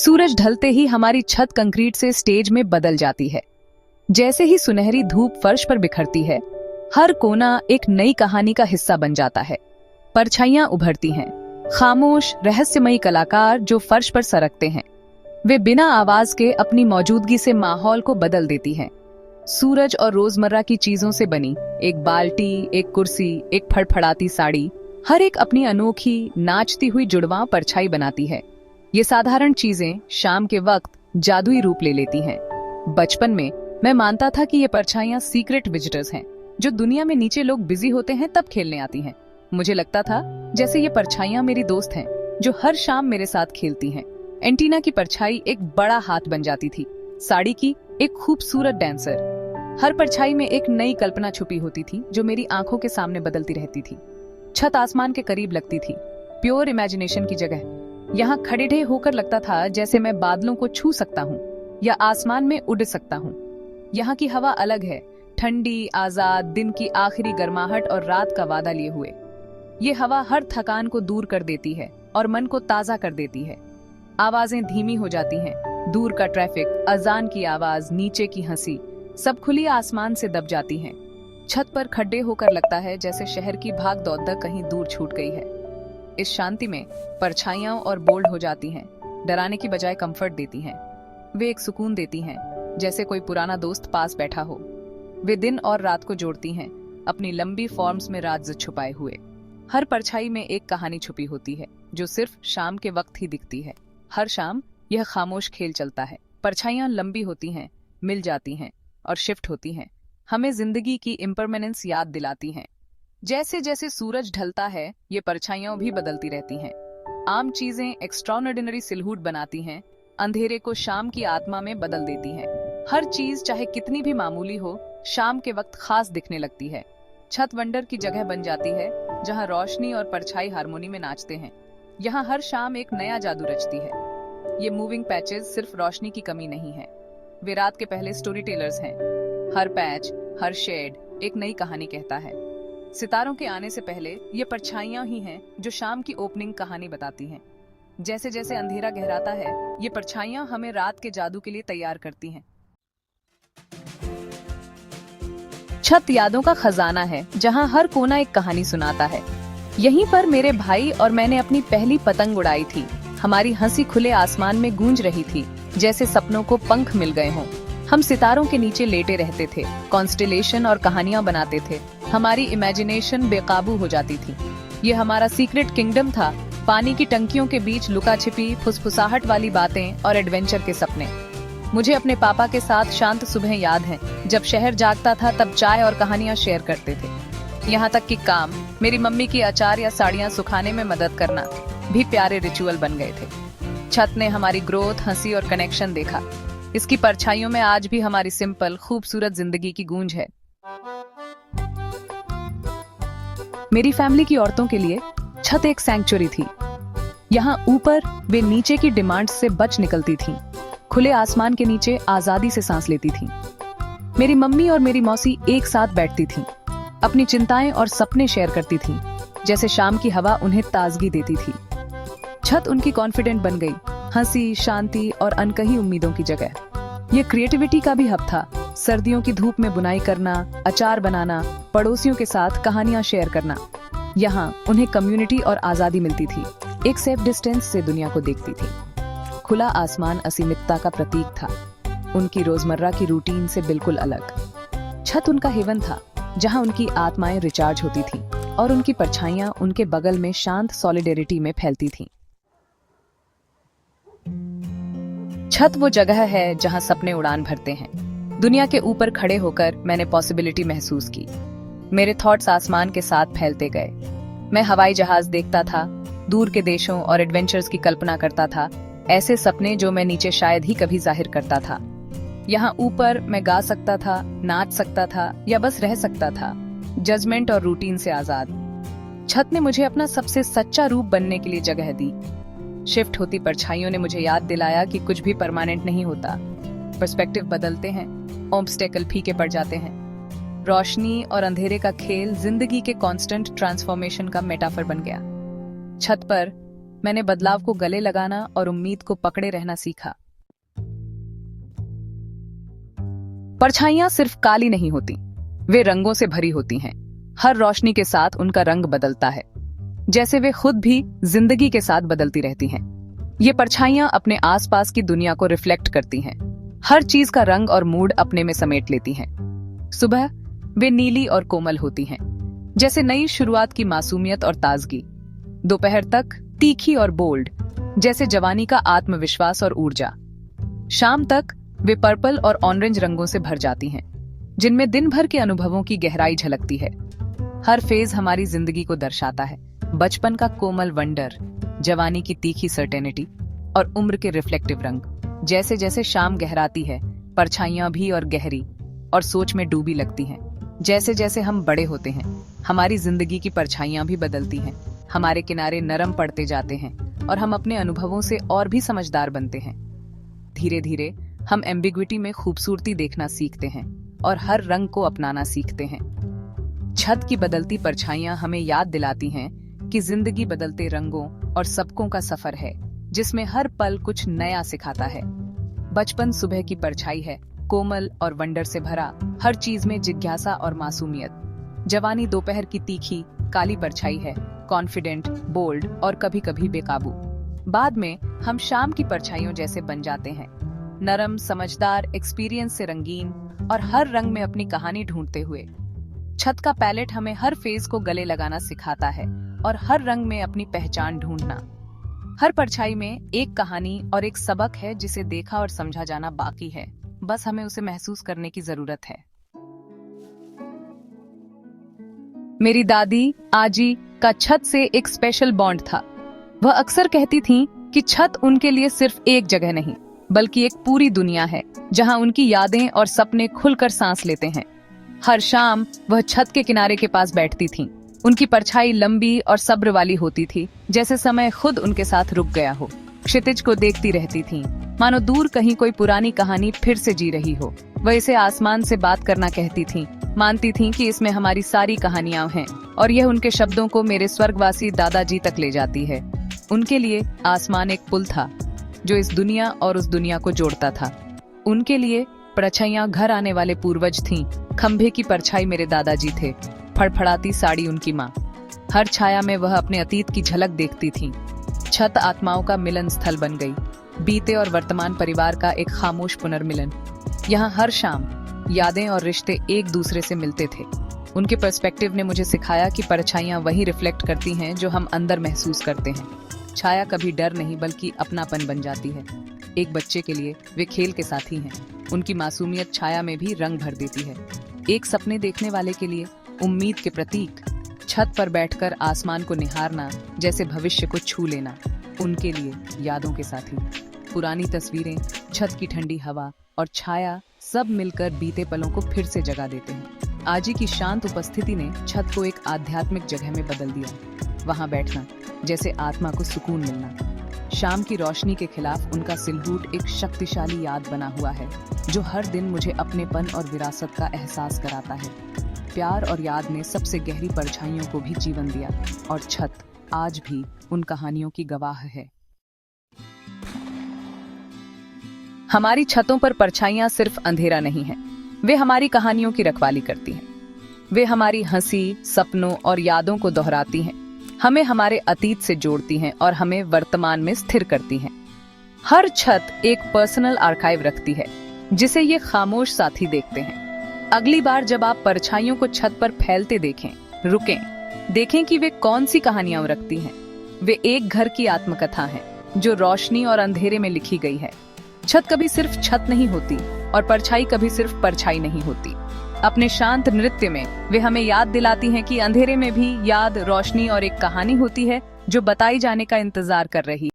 सूरज ढलते ही हमारी छत कंक्रीट से स्टेज में बदल जाती है। जैसे ही सुनहरी धूप फर्श पर बिखरती है, हर कोना एक नई कहानी का हिस्सा बन जाता है। परछाइयां उभरती हैं, खामोश रहस्यमयी कलाकार जो फर्श पर सरकते हैं। वे बिना आवाज के अपनी मौजूदगी से माहौल को बदल देती हैं। सूरज और रोजमर्रा की चीजों से बनी एक बाल्टी, एक कुर्सी, एक फड़फड़ाती साड़ी, हर एक अपनी अनोखी नाचती हुई जुड़वां परछाई बनाती है। ये साधारण चीजें शाम के वक्त जादुई रूप ले लेती हैं। बचपन में मैं मानता था कि ये परछाइयां सीक्रेट विजिटर्स हैं, जो दुनिया में नीचे लोग बिजी होते हैं तब खेलने आती हैं। मुझे लगता था जैसे ये परछाइयां मेरी दोस्त हैं, जो हर शाम मेरे साथ खेलती हैं। एंटीना की परछाई एक बड़ा हाथ बन जाती थी, साड़ी की एक खूबसूरत डांसर। हर परछाई में एक नई कल्पना छुपी होती थी, जो मेरी आंखों के सामने बदलती रहती थी। छत आसमान के करीब लगती थी, प्योर इमेजिनेशन की जगह। यहाँ खड़े होकर लगता था जैसे मैं बादलों को छू सकता हूँ या आसमान में उड़ सकता हूँ। यहाँ की हवा अलग है, ठंडी, आजाद, दिन की आखिरी गर्माहट और रात का वादा लिए हुए। ये हवा हर थकान को दूर कर देती है और मन को ताजा कर देती है। आवाजें धीमी हो जाती हैं, दूर का ट्रैफिक, अजान की आवाज, नीचे की हंसी, सब खुली आसमान से दब जाती हैं। छत पर खड्डे होकर लगता है जैसे शहर की भाग दौड़ कहीं दूर छूट गई है। इस शांति में परछाइयां और बोल्ड हो जाती हैं, डराने की बजाय कंफर्ट देती हैं। वे एक सुकून देती हैं, जैसे कोई पुराना दोस्त पास बैठा हो। वे दिन और रात को जोड़ती हैं, अपनी लंबी फॉर्म्स में राज छुपाए हुए। हर परछाई में एक कहानी छुपी होती है, जो सिर्फ शाम के वक्त ही दिखती है। हर शाम यह खामोश खेल चलता है। परछाइयां लंबी होती हैं, मिल जाती हैं और शिफ्ट होती हैं, हमें जिंदगी की इम्परमानेंस याद दिलाती हैं। जैसे जैसे सूरज ढलता है, ये परछाइयां भी बदलती रहती हैं। आम चीजें एक्स्ट्राऑर्डिनरी सिलहूट बनाती हैं, अंधेरे को शाम की आत्मा में बदल देती हैं। हर चीज चाहे कितनी भी मामूली हो, शाम के वक्त खास दिखने लगती है। छत वंडर की जगह बन जाती है, जहां रोशनी और परछाई हारमोनी में नाचते हैं। यहाँ हर शाम एक नया जादू रचती है। ये मूविंग पैचेस सिर्फ रोशनी की कमी नहीं है, वे रात के पहले स्टोरी टेलर्स हैं। हर पैच, हर शेड एक नई कहानी कहता है। सितारों के आने से पहले ये परछाइयां ही हैं जो शाम की ओपनिंग कहानी बताती हैं। जैसे जैसे अंधेरा गहराता है, ये परछाइयां हमें रात के जादू के लिए तैयार करती हैं। छत यादों का खजाना है, जहां हर कोना एक कहानी सुनाता है। यहीं पर मेरे भाई और मैंने अपनी पहली पतंग उड़ाई थी। हमारी हंसी खुले आसमान में गूंज रही थी, जैसे सपनों को पंख मिल गए हों। हम सितारों के नीचे लेटे रहते थे, कॉन्स्टेलेशन और कहानियां बनाते थे। हमारी इमेजिनेशन बेकाबू हो जाती थी। ये हमारा सीक्रेट किंगडम था, पानी की टंकियों के बीच लुका छिपी फुसफुसाहट वाली बातें और एडवेंचर के सपने। मुझे अपने पापा के साथ शांत सुबह याद हैं, जब शहर जागता था तब चाय और कहानियां शेयर करते थे। यहाँ तक कि काम, मेरी मम्मी की अचार या साड़ियां सुखाने में मदद करना भी प्यारे रिचुअल बन गए थे। छत ने हमारी ग्रोथ, हंसी और कनेक्शन देखा। इसकी परछाइयों में आज भी हमारी सिंपल, खूबसूरत जिंदगी की गूंज है। मेरी फैमिली की औरतों के लिए छत एक सैंक्चुरी थी। यहाँ ऊपर वे नीचे की डिमांड्स से बच निकलती थीं, खुले आसमान के नीचे आजादी से सांस लेती थीं। मेरी मम्मी और मेरी मौसी एक साथ बैठती थीं, अपनी चिंताएं और सपने शेयर करती थीं, जैसे शाम की हवा उन्हें ताजगी देती थी। छत उनकी कॉन्फिडेंट बन गई, हंसी, शांति और अनकही उम्मीदों की जगह। ये क्रिएटिविटी का भी हब था। सर्दियों की धूप में बुनाई करना, अचार बनाना, पड़ोसियों के साथ कहानियां शेयर करना। यहाँ उन्हें कम्युनिटी और आजादी मिलती थी, एक सेफ डिस्टेंस से दुनिया को देखती थी। खुला आसमान असीमितता का प्रतीक था, उनकी रोजमर्रा की रूटीन से बिल्कुल अलग। छत उनका हेवन था, जहाँ उनकी आत्माएं रिचार्ज होती थीं और उनकी परछाइयां उनके बगल में शांत सॉलिडेरिटी में फैलती थीं। छत वो जगह है जहां सपने उड़ान भरते हैं। दुनिया के ऊपर खड़े होकर मैंने पॉसिबिलिटी महसूस की। मेरे थॉट्स आसमान के साथ फैलते गए। मैं हवाई जहाज देखता था, दूर के देशों और एडवेंचर्स की कल्पना करता था, ऐसे सपने जो मैं नीचे शायद ही कभी जाहिर करता था। यहाँ ऊपर मैं गा सकता था, नाच सकता था या बस रह सकता था, जजमेंट और रूटीन से आजाद। छत ने मुझे अपना सबसे सच्चा रूप बनने के लिए जगह दी। शिफ्ट होती परछाइयों ने मुझे याद दिलाया कि कुछ भी परमानेंट नहीं होता। पर्सपेक्टिव बदलते हैं, ऑब्स्टेकल फीके पड़ जाते हैं। रोशनी और अंधेरे का खेल जिंदगी के कांस्टेंट ट्रांसफॉर्मेशन का मेटाफर बन गया। छत पर मैंने बदलाव को गले लगाना और उम्मीद को पकड़े रहना सीखा। परछाइयां सिर्फ काली नहीं होती, वे रंगों से भरी होती हैं। हर रोशनी के साथ उनका रंग बदलता है, जैसे वे खुद भी जिंदगी के साथ बदलती रहती हैं। ये परछाइयां अपने आसपास की दुनिया को रिफ्लेक्ट करती हैं, हर चीज का रंग और मूड अपने में समेट लेती हैं। सुबह वे नीली और कोमल होती हैं, जैसे नई शुरुआत की मासूमियत और ताजगी। दोपहर तक तीखी और बोल्ड, जैसे जवानी का आत्मविश्वास और ऊर्जा। शाम तक वे पर्पल और ऑरेंज रंगों से भर जाती हैं, जिनमें दिन भर के अनुभवों की गहराई झलकती है। हर फेज हमारी जिंदगी को दर्शाता है, बचपन का कोमल वंडर, जवानी की तीखी सर्टेनिटी और उम्र के रिफ्लेक्टिव रंग। जैसे जैसे शाम गहराती है, परछाइयां भी और गहरी और सोच में डूबी लगती हैं। जैसे जैसे हम बड़े होते हैं, हमारी जिंदगी की परछाइयां भी बदलती हैं। हमारे किनारे नरम पड़ते जाते हैं और हम अपने अनुभवों से और भी समझदार बनते हैं। धीरे धीरे हम एम्बिग्विटी में खूबसूरती देखना सीखते हैं और हर रंग को अपनाना सीखते हैं। छत की बदलती परछाइयां हमें याद दिलाती हैं कि जिंदगी बदलते रंगों और सबकों का सफर है, जिसमें हर पल कुछ नया सिखाता है। बचपन सुबह की परछाई है, कोमल और वंडर से भरा, हर चीज में जिज्ञासा और मासूमियत। जवानी दोपहर की तीखी काली परछाई है, कॉन्फिडेंट, बोल्ड और कभी कभी बेकाबू। बाद में हम शाम की परछाइयों जैसे बन जाते हैं, नरम, समझदार, एक्सपीरियंस से रंगीन और हर रंग में अपनी कहानी ढूंढते हुए। छत का पैलेट हमें हर फेज को गले लगाना सिखाता है और हर रंग में अपनी पहचान ढूंढना। हर परछाई में एक कहानी और एक सबक है, जिसे देखा और समझा जाना बाकी है, बस हमें उसे महसूस करने की जरूरत है। मेरी दादी आजी का छत से एक स्पेशल बॉन्ड था। वह अक्सर कहती थीं कि छत उनके लिए सिर्फ एक जगह नहीं, बल्कि एक पूरी दुनिया है, जहां उनकी यादें और सपने खुलकर सांस लेते हैं। हर शाम वह छत के किनारे के पास बैठती थीं। उनकी परछाई लंबी और सब्र वाली होती थी, जैसे समय खुद उनके साथ रुक गया हो। क्षितिज को देखती रहती थीं, मानो दूर कहीं कोई पुरानी कहानी फिर से जी रही हो। वह इसे आसमान से बात करना कहती थीं, मानती थीं कि इसमें हमारी सारी कहानियां हैं और यह उनके शब्दों को मेरे स्वर्गवासी दादाजी तक ले जाती है। उनके लिए आसमान एक पुल था, जो इस दुनिया और उस दुनिया को जोड़ता था। उनके लिए परछाइयां घर आने वाले पूर्वज थीं, खंभे की परछाई मेरे दादाजी थे, फड़फड़ाती साड़ी उनकी माँ। हर छाया में वह अपने अतीत की झलक देखती थीं। छत आत्माओं का मिलन स्थल बन गई, बीते और वर्तमान परिवार का एक खामोश पुनर्मिलन। यहाँ हर शाम यादें और रिश्ते एक दूसरे से मिलते थे। उनके पर्सपेक्टिव ने मुझे सिखाया कि परछाइयां वही रिफ्लेक्ट करती हैं जो हम अंदर महसूस करते हैं। छाया कभी डर नहीं, बल्कि अपनापन बन जाती है। एक बच्चे के लिए वे खेल के साथी हैं। उनकी मासूमियत छाया में भी रंग भर देती है। एक सपने देखने वाले के लिए उम्मीद के प्रतीक। छत पर बैठकर आसमान को निहारना, जैसे भविष्य को छू लेना। उनके लिए यादों के साथी। पुरानी तस्वीरें, छत की ठंडी हवा और छाया सब मिलकर बीते पलों को फिर से जगा देते हैं। आजी की शांत उपस्थिति ने छत को एक आध्यात्मिक जगह में बदल दिया। वहां बैठना जैसे आत्मा को सुकून मिलना। शाम की रोशनी के खिलाफ उनका सिलहूट एक शक्तिशाली याद बना हुआ है, जो हर दिन मुझे अपनेपन और विरासत का एहसास कराता है। प्यार और याद ने सबसे गहरी परछाइयों को भी जीवन दिया और छत आज भी उन कहानियों की गवाह है। हमारी छतों पर परछाइयां सिर्फ अंधेरा नहीं है, वे हमारी कहानियों की रखवाली करती हैं। वे हमारी हंसी, सपनों और यादों को दोहराती हैं, हमें हमारे अतीत से जोड़ती हैं और हमें वर्तमान में स्थिर करती हैं। हर छत एक पर्सनल आर्काइव रखती है, जिसे ये खामोश साथी देखते हैं। अगली बार जब आप परछाइयों को छत पर फैलते देखें, रुकें, देखें कि वे कौन सी कहानियां रखती हैं। वे एक घर की आत्मकथा हैं, जो रोशनी और अंधेरे में लिखी गई है। छत कभी सिर्फ छत नहीं होती और परछाई कभी सिर्फ परछाई नहीं होती। अपने शांत नृत्य में वे हमें याद दिलाती हैं कि अंधेरे में भी याद, रोशनी और एक कहानी होती है, जो बताई जाने का इंतजार कर रही है।